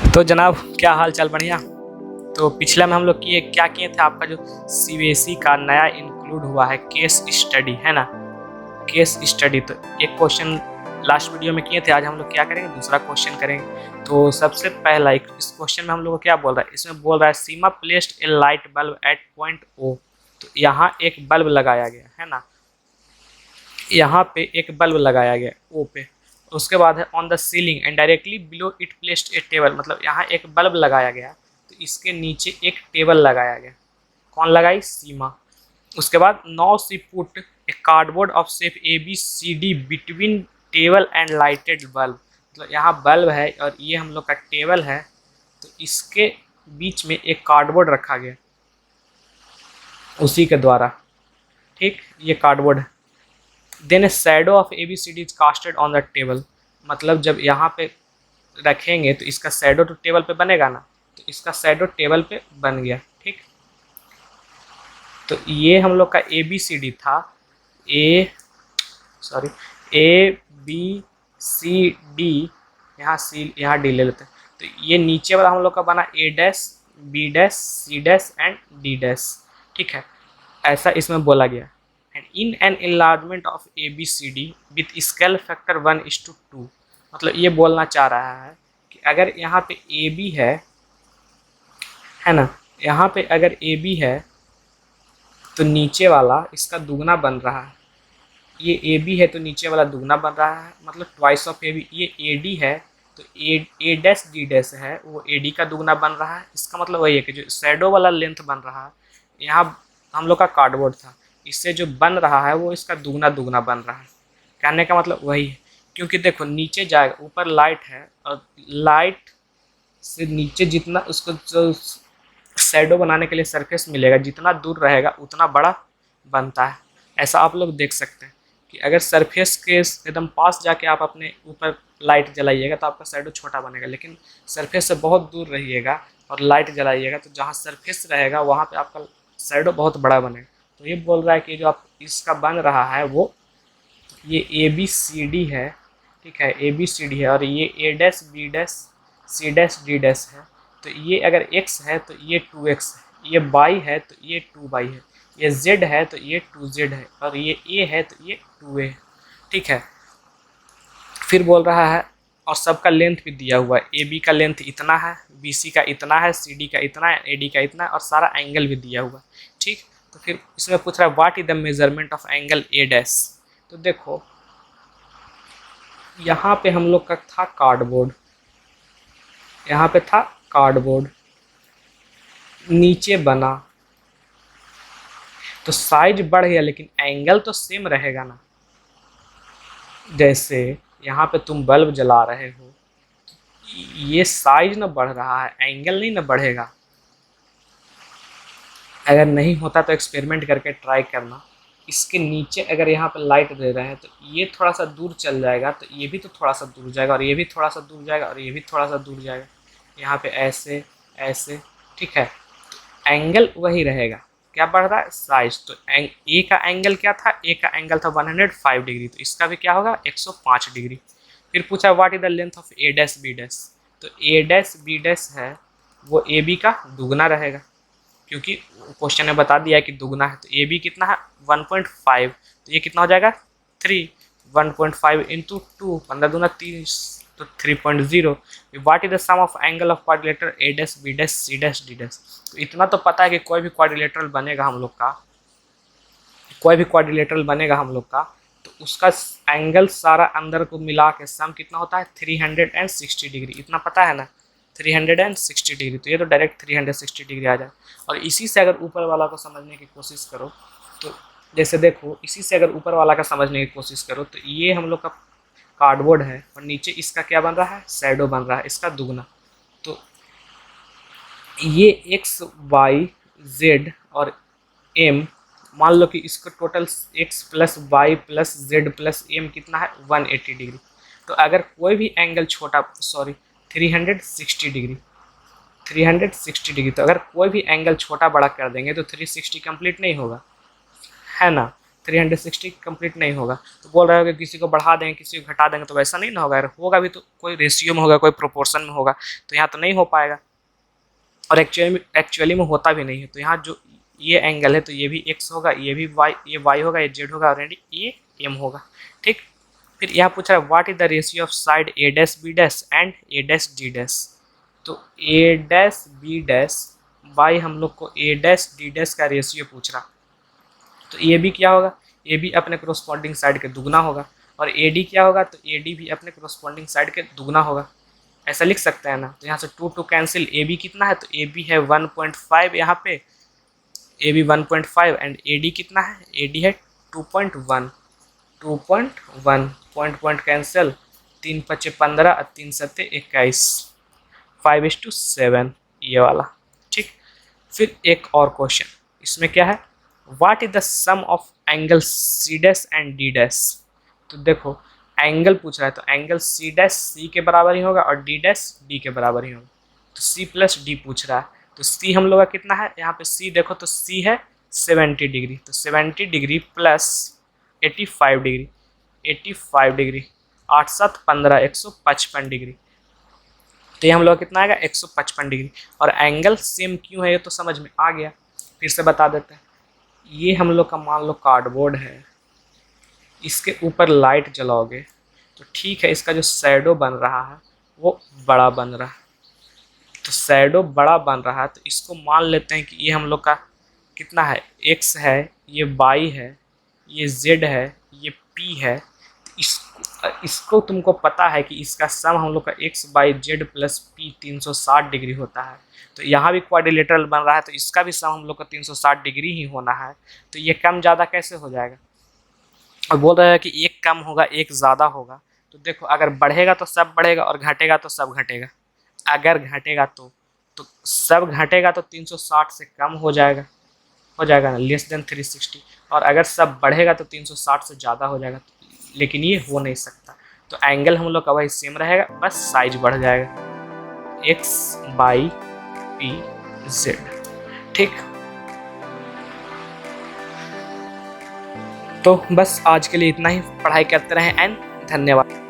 तो जनाब क्या हाल चाल बढ़िया। तो पिछला में हम लोग क्या किए थे, आपका जो सीबीएसई का नया इंक्लूड हुआ है केस स्टडी, है ना। केस स्टडी तो एक क्वेश्चन लास्ट वीडियो में किए थे, आज हम लोग क्या करेंगे, दूसरा क्वेश्चन करेंगे। तो सबसे पहला इस क्वेश्चन में हम लोग को क्या बोल रहा है, इसमें बोल रहा है Seema placed a light bulb at point O. तो यहाँ एक बल्ब लगाया गया है ना, यहाँ पे एक बल्ब लगाया गया ओ पे। उसके बाद है on the ceiling and directly below it placed a table, मतलब यहाँ एक बल्ब लगाया गया तो इसके नीचे एक टेबल लगाया गया। कौन लगाई, सीमा। उसके बाद now she put a cardboard of shape A B C D between table and lighted bulb, मतलब यहाँ बल्ब है और ये हम लोग का टेबल है, तो इसके बीच में एक कार्डबोर्ड रखा गया उसी के द्वारा। ठीक, ये कार्डबोर्ड है। Then a shadow of A B C D is casted on the table, मतलब जब यहाँ पे रखेंगे तो इसका शैडो तो टेबल पे बनेगा ना, तो इसका शैडो टेबल पे बन गया। ठीक, तो ये हम लोग का ए बी सी डी था, ए बी सी डी, यहाँ डी ले लेते हैं। तो ये नीचे वाला हम लोग का बना A dash B dash C dash and D dash. ठीक है, ऐसा इसमें बोला गया। And in an enlargement of A B C D with scale factor 1:2, मतलब ये बोलना चाह रहा है कि अगर यहाँ पे ए बी है ना, यहाँ पे अगर ए बी है तो नीचे वाला इसका दुगना बन रहा है। ये ए बी है तो नीचे वाला दुगना बन रहा है, मतलब ट्वाइस ऑफ ए बी। ये ए डी है तो ए डैश डी डैश है वो ए डी का दुगना बन रहा है। इसका मतलब वही है कि जो शैडो वाला लेंथ बन रहा है, यहाँ हम लोग का कार्डबोर्ड था, इससे जो बन रहा है वो इसका दुगना दुगना बन रहा है। कहने का मतलब वही है, क्योंकि देखो नीचे जाएगा, ऊपर लाइट है और लाइट से नीचे जितना उसको जो शैडो बनाने के लिए सरफेस मिलेगा, जितना दूर रहेगा उतना बड़ा बनता है। ऐसा आप लोग देख सकते हैं कि अगर सरफेस के एकदम पास जाके आप अपने ऊपर लाइट जलाइएगा तो आपका शैडो छोटा बनेगा, लेकिन सरफेस से बहुत दूर रहिएगा और लाइट जलाइएगा तो जहाँ सरफेस रहेगा वहाँ पे आपका शैडो बहुत बड़ा बनेगा। तो ये बोल रहा है कि जो आप इसका बन रहा है वो ये ए बी सी डी है। ठीक है, ए बी सी डी है और ये A dash B dash C dash D dash है। तो ये अगर x है तो ये 2x है, ये y है तो ये 2y है, ये z है तो ये 2z है और ये a है तो ये 2a है। ठीक है, फिर बोल रहा है और सबका लेंथ भी दिया हुआ है, ए बी का लेंथ इतना है, बी सी का इतना है, सी डी का इतना है, ए डी का इतना है और सारा एंगल भी दिया हुआ है। ठीक, तो फिर इसमें पूछ रहा है what is the measurement of angle A dash. तो देखो यहाँ पे हम लोग का था कार्डबोर्ड, यहाँ पे था कार्डबोर्ड, नीचे बना तो साइज बढ़ गया लेकिन एंगल तो सेम रहेगा ना। जैसे यहाँ पे तुम बल्ब जला रहे हो, ये साइज ना बढ़ रहा है, एंगल नहीं ना बढ़ेगा। अगर नहीं होता तो एक्सपेरिमेंट करके ट्राई करना। इसके नीचे अगर यहाँ पे लाइट दे रहे हैं तो ये थोड़ा सा दूर चल जाएगा तो ये भी तो थोड़ा सा दूर जाएगा और ये भी थोड़ा सा दूर जाएगा और ये भी थोड़ा सा दूर जाएगा, यहाँ पे ऐसे ऐसे। ठीक है, तो एंगल वही रहेगा, क्या बढ़ रहा है, साइज। तो ए का एंगल क्या था, ए का एंगल था 105 डिग्री, तो इसका भी क्या होगा 105 डिग्री। फिर पूछा what is the length of A dash B dash. तो ए डैश बी डैश है वो ए बी का दुगना रहेगा, क्योंकि क्वेश्चन ने बता दिया कि दुगना है। तो ए बी कितना है 1.5, तो ये कितना हो जाएगा 3, 1.5 इंटू 2, 15 दूना 30, तो 3.0। What is the sum of angle of quadrilateral A dash B dash C dash D dash. तो इतना तो पता है कि कोई भी क्वाड्रिलेटरल बनेगा हम लोग का, कोई भी क्वाड्रिलेटरल बनेगा हम लोग का, तो उसका एंगल सारा अंदर को मिला के सम कितना होता है 360 डिग्री, इतना पता है ना, 360 डिग्री। तो ये तो डायरेक्ट 360 डिग्री आ जाए। और इसी से अगर ऊपर वाला को समझने की कोशिश करो तो जैसे देखो, इसी से अगर ऊपर वाला का समझने की कोशिश करो तो ये हम लोग का कार्डबोर्ड है और नीचे इसका क्या बन रहा है, शैडो बन रहा है, इसका दुगना। तो ये एक्स वाई जेड और एम, मान लो कि इसका total x plus Y plus Z plus M कितना है 180 डिग्री। तो अगर कोई भी एंगल छोटा 360 डिग्री, 360 डिग्री, तो अगर कोई भी एंगल छोटा बड़ा कर देंगे तो 360 कंप्लीट नहीं होगा, है ना। 360 कंप्लीट नहीं होगा। तो बोल रहे हो कि किसी को बढ़ा देंगे किसी को घटा देंगे, तो वैसा नहीं ना होगा। अगर होगा भी तो कोई रेशियो में होगा, कोई प्रोपोर्शन में होगा, तो यहाँ तो नहीं हो पाएगा, और एक्चुअली में होता भी नहीं है। तो यहाँ जो ये एंगल है तो ये भी x होगा, ये भी y, ये y होगा, ये z होगा, और ये m होगा। ठीक, फिर यहाँ पूछ रहा है what is the ratio of side a dash b dash and a dash d dash. तो a dash b dash by हम लोग को a डैश d डैश का रेशियो पूछ रहा, तो ये भी क्या होगा, ये भी अपने कोरोस्पॉन्डिंग साइड के दुगना होगा, और AD क्या होगा, तो AD भी अपने कोरोस्पॉन्डिंग साइड के दुगना होगा। ऐसा लिख सकते हैं ना। तो यहाँ से 2 2 कैंसिल, AB कितना है, तो AB है 1.5 यहाँ पे, AB 1.5 एंड AD कितना है, AD है 2.1, 2.1 पॉइंट कैंसिल, 3 5 15 और 3 7 21, 5:7 ये वाला। ठीक, फिर एक और क्वेश्चन, इसमें क्या है, what is the sum of angle C dash and D dash. तो देखो एंगल पूछ रहा है, तो एंगल C डैश C के बराबर ही होगा और D डैश D के बराबर ही होगा। तो C प्लस D पूछ रहा है, तो C हम लोग का कितना है, यहाँ पे C देखो तो C है 70 डिग्री, तो 70 degree plus 85 degree, 85 degree, 8 7 15, 155 degree. तो ये हम लोग कितना आएगा 155 डिग्री। और एंगल सेम क्यों है ये तो समझ में आ गया, फिर से बता देते हैं। ये हम लोग का मान लो कार्डबोर्ड है, इसके ऊपर लाइट जलाओगे तो ठीक है, इसका जो शैडो बन रहा है वो बड़ा बन रहा है। तो शैडो बड़ा बन रहा है, तो इसको मान लेते हैं कि ये हम लोग का कितना है, x है, ये y है, ये z है, ये p है। तो इसको तुमको पता है कि इसका सम हम लोग का x by z plus p 360 degree होता है। तो यहाँ भी क्वाड्रिलेटरल बन रहा है, तो इसका भी सम हम लोग का 360 डिग्री ही होना है। तो ये कम ज़्यादा कैसे हो जाएगा, और बोल रहा है कि एक कम होगा एक ज़्यादा होगा। तो देखो अगर बढ़ेगा तो सब बढ़ेगा और घटेगा तो सब घटेगा। अगर घटेगा तो सब घटेगा तो 360 से कम हो जाएगा ना, लेस देन 360। और अगर सब बढ़ेगा तो 360 से ज़्यादा हो जाएगा, लेकिन ये हो नहीं सकता। तो एंगल हम लोग का वही सेम रहेगा, बस साइज बढ़ जाएगा, x बाई पी जेड। ठीक, तो बस आज के लिए इतना ही। पढ़ाई करते रहें एंड धन्यवाद।